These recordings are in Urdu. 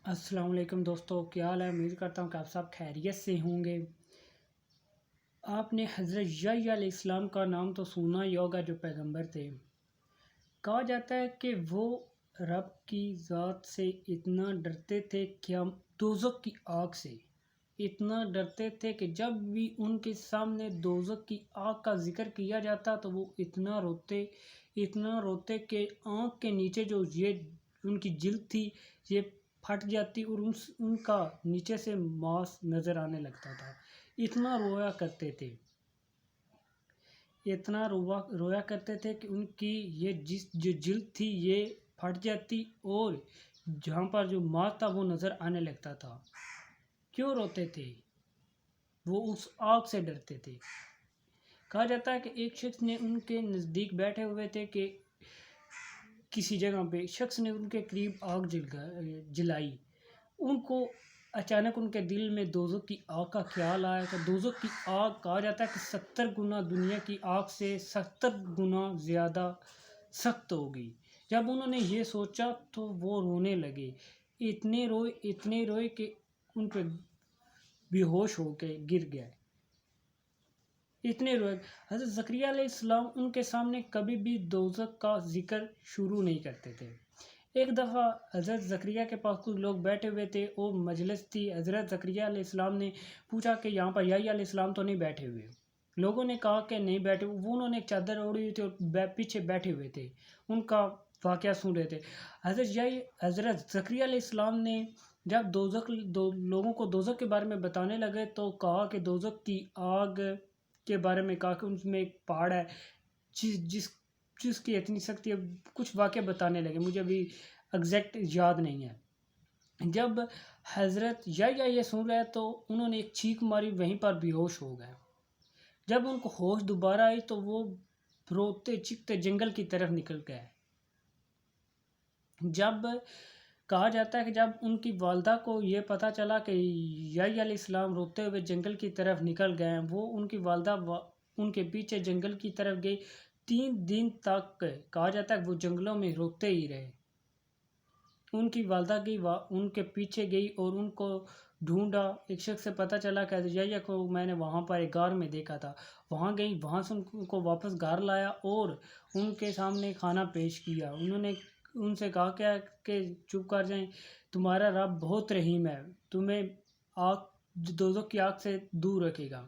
السلام علیکم دوستو، کیا حال ہے؟ امید کرتا ہوں کہ آپ سب خیریت سے ہوں گے۔ آپ نے حضرت یحییٰ علیہ السلام کا نام تو سنا ہی ہوگا، جو پیغمبر تھے۔ کہا جاتا ہے کہ وہ رب کی ذات سے اتنا ڈرتے تھے کہ ہم دوزخ کی آگ سے اتنا ڈرتے تھے کہ جب بھی ان کے سامنے دوزخ کی آگ کا ذکر کیا جاتا تو وہ اتنا روتے کہ آنکھ کے نیچے جو یہ ان کی جلد تھی یہ پھٹ جاتی اور ان کا نیچے سے ماس نظر آنے لگتا تھا۔ اتنا رویا کرتے تھے کہ ان کی یہ جو جلد تھی یہ پھٹ جاتی اور جہاں پر جو ماس تھا وہ نظر آنے لگتا تھا۔ کیوں روتے تھے؟ وہ اس آگ سے ڈرتے تھے۔ کہا جاتا ہے کہ ایک شخص نے ان کے نزدیک بیٹھے ہوئے تھے کہ کسی جگہ پہ شخص نے ان کے قریب آگ جلائی۔ ان کو اچانک ان کے دل میں دوزخ کی آگ کا خیال آیا کہ دوزخ کی آگ کہا جاتا ہے کہ 70 گنا دنیا کی آگ سے 70 گنا زیادہ سخت ہوگی۔ جب انہوں نے یہ سوچا تو وہ رونے لگے، اتنے روئے کہ ان پہ بے ہوش ہو کے گر گئے۔ اتنے روئے۔ حضرت زکریا علیہ السلام ان کے سامنے کبھی بھی دوزخ کا ذکر شروع نہیں کرتے تھے۔ ایک دفعہ حضرت زکریا کے پاس کچھ لوگ بیٹھے ہوئے تھے اور مجلس تھی۔ حضرت زکریا علیہ السلام نے پوچھا کہ یہاں پر یحییٰ علیہ السلام تو نہیں بیٹھے ہوئے؟ لوگوں نے کہا کہ نہیں بیٹھے، انہوں نے ایک چادر اوڑھی ہوئی تھی اور پیچھے بیٹھے ہوئے تھے، ان کا واقعہ سن رہے تھے۔ حضرت زکریا علیہ السلام نے جب لوگوں کو دوزخ کے بارے میں بتانے لگے تو کہا کہ دوزخ کی آگ کے بارے میں کہا کہ ان میں ایک پہاڑ ہے جس کی اتنی سختی ہے، کچھ واقعہ بتانے لگے، مجھے ابھی ایگزیکٹ یاد نہیں ہے۔ جب حضرت یحییٰ یہ سن رہے تو انہوں نے ایک چیخ ماری، وہیں پر بے ہوش ہو گئے۔ جب ان کو ہوش دوبارہ آئی تو وہ روتے چیختے جنگل کی طرف نکل گئے۔ جب کہا جاتا ہے کہ جب ان کی والدہ کو یہ پتہ چلا کہ یحییٰ علیہ السلام روتے ہوئے جنگل کی طرف نکل گئے، وہ ان کی والدہ ان کے پیچھے جنگل کی طرف گئی۔ 3 دن تک کہا جاتا ہے کہ وہ جنگلوں میں روتے ہی رہے۔ ان کی والدہ ان کے پیچھے گئی اور ان کو ڈھونڈا۔ ایک شخص سے پتہ چلا کہ یحییٰ کو میں نے وہاں پر ایک غار میں دیکھا تھا، وہاں گئی، وہاں سے ان کو واپس غار لایا اور ان کے سامنے کھانا پیش کیا۔ انہوں نے ان سے کہا کہ چپ کر جائیں، تمہارا رب بہت رحیم ہے، تمہیں دوزخ کی آگ سے دور رکھے گا۔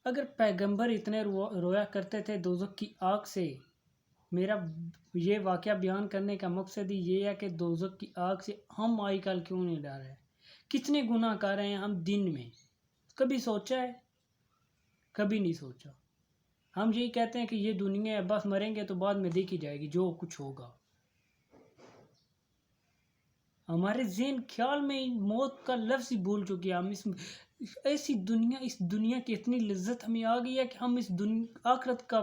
اگر پیغمبر اتنے رویا کرتے تھے دوزخ کی آگ سے، میرا یہ واقعہ بیان کرنے کا مقصد ہی یہ ہے کہ دوزخ کی آگ سے ہم آج کل کیوں نہیں ڈر رہے؟ کتنے گناہ کر رہے ہیں ہم دن میں؟ کبھی سوچا ہے؟ کبھی نہیں سوچا۔ ہم یہی کہتے ہیں کہ یہ دنیا ہے، بس مریں گے تو بعد میں دیکھی جائے گی جو کچھ ہوگا۔ ہمارے ذہن خیال میں موت کا لفظ ہی بھول چکے ہیں۔ ہم اس دنیا کی اتنی لذت ہمیں آ گئی ہے کہ ہم اس آخرت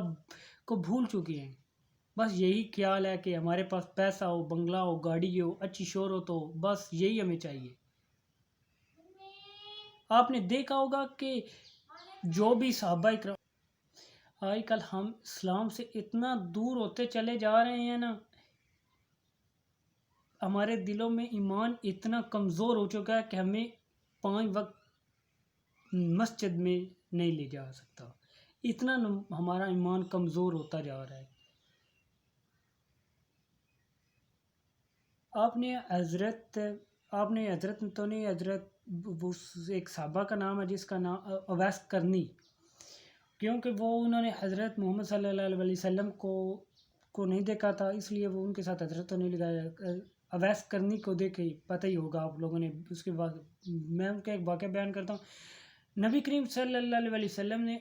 کو بھول چکے ہیں۔ بس یہی خیال ہے کہ ہمارے پاس پیسہ ہو، بنگلہ ہو، گاڑی ہو، اچھی شہرت ہو، بس یہی ہمیں چاہیے۔ آپ نے دیکھا ہوگا کہ جو بھی صحابہ اکرام آج کل ہم اسلام سے اتنا دور ہوتے چلے جا رہے ہیں نا، ہمارے دلوں میں ایمان اتنا کمزور ہو چکا ہے کہ ہمیں 5 وقت مسجد میں نہیں لے جا سکتا، اتنا ہمارا ایمان کمزور ہوتا جا رہا ہے۔ آپ نے حضرت تو نہیں، ایک صحابہ کا نام ہے جس کا نام اویس کرنی، کیونکہ انہوں نے حضرت محمد صلی اللہ علیہ وسلم کو نہیں دیکھا تھا، اس لیے وہ ان کے ساتھ حضرت تو نہیں لگایا۔ اویس کرنی کو دیکھے پتہ ہی ہوگا آپ لوگوں نے۔ اس کے بعد میں ان کا ایک واقعہ بیان کرتا ہوں۔ نبی کریم صلی اللہ علیہ وسلم نے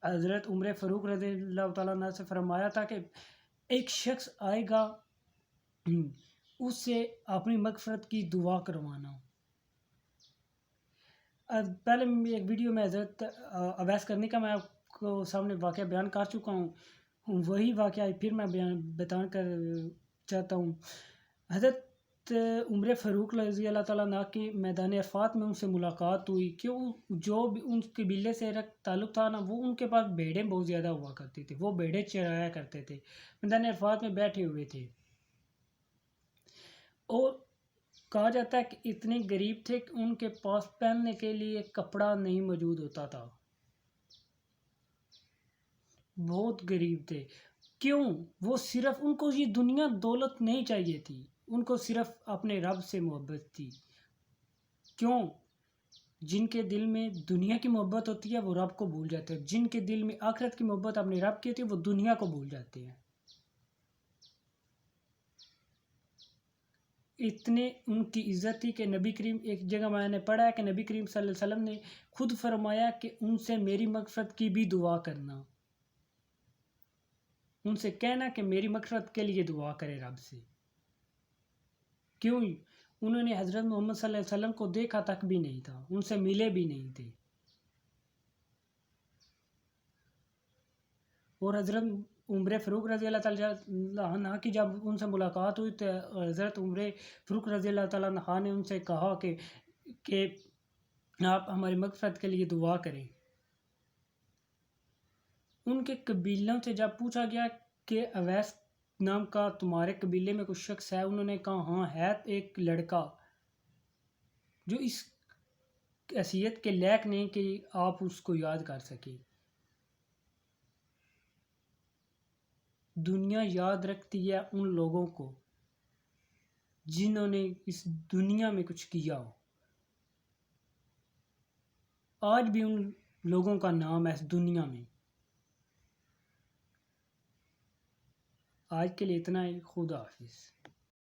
حضرت عمر فاروق رضی اللہ تعالیٰ عنہ سے فرمایا تھا کہ ایک شخص آئے گا، اس سے اپنی مغفرت کی دعا کروانا۔ پہلے ایک ویڈیو میں حضرت اویس کرنی کا میں آپ کو سامنے واقعہ بیان کر چکا ہوں، وہی واقعہ پھر میں بیان کر چاہتا ہوں۔ حضرت عمر فاروق رضی اللہ تعالیٰ عنہ کی میدان عرفات میں ان سے ملاقات ہوئی کہ جو بھی ان قبیلے سے تعلق تھا نا، وہ ان کے پاس بھیڑیں بہت زیادہ ہوا کرتی تھی، وہ بھیڑیں چرایا کرتے تھے، میدان عرفات میں بیٹھے ہوئے تھے۔ اور کہا جاتا ہے کہ اتنے غریب تھے کہ ان کے پاس پہننے کے لیے کپڑا نہیں موجود ہوتا تھا، بہت غریب تھے۔ کیوں؟ وہ صرف ان کو یہ دنیا دولت نہیں چاہیے تھی، ان کو صرف اپنے رب سے محبت تھی۔ کیوں؟ جن کے دل میں دنیا کی محبت ہوتی ہے وہ رب کو بھول جاتے ہیں، جن کے دل میں آخرت کی محبت اپنے رب کی ہوتی ہے وہ دنیا کو بھول جاتے ہیں۔ اتنے ان کی عزت تھی کہ نبی کریم، ایک جگہ میں نے پڑھا ہے کہ نبی کریم صلی اللہ علیہ وسلم نے خود فرمایا کہ ان سے میری مغفرت کی بھی دعا کرنا، ان سے کہنا کہ میری مغفرت کے لیے دعا کرے رب سے۔ کیوں؟ انہوں نے حضرت محمد صلی اللہ علیہ وسلم کو دیکھا تک بھی نہیں تھا، ان سے ملے بھی نہیں تھے، اور حضرت عمر فاروق رضی اللہ تعالیٰ عنہ کی جب ان سے ملاقات ہوئی تو حضرت عمر فاروق رضی اللہ تعالیٰ عنہ نے ان سے کہا کہ آپ ہماری مغفرت کے لیے دعا کریں۔ ان کے قبیلوں سے جب پوچھا گیا کہ اویس نام کا تمہارے قبیلے میں کوئی شخص ہے، انہوں نے کہا ہاں ہے ایک لڑکا جو اس حیثیت کے لائق نہیں کہ آپ اس کو یاد کر سکیں۔ دنیا یاد رکھتی ہے ان لوگوں کو جنہوں نے اس دنیا میں کچھ کیا ہو، آج بھی ان لوگوں کا نام ہے اس دنیا میں۔ آج کے لیے اتنا ہی، خدا حافظ۔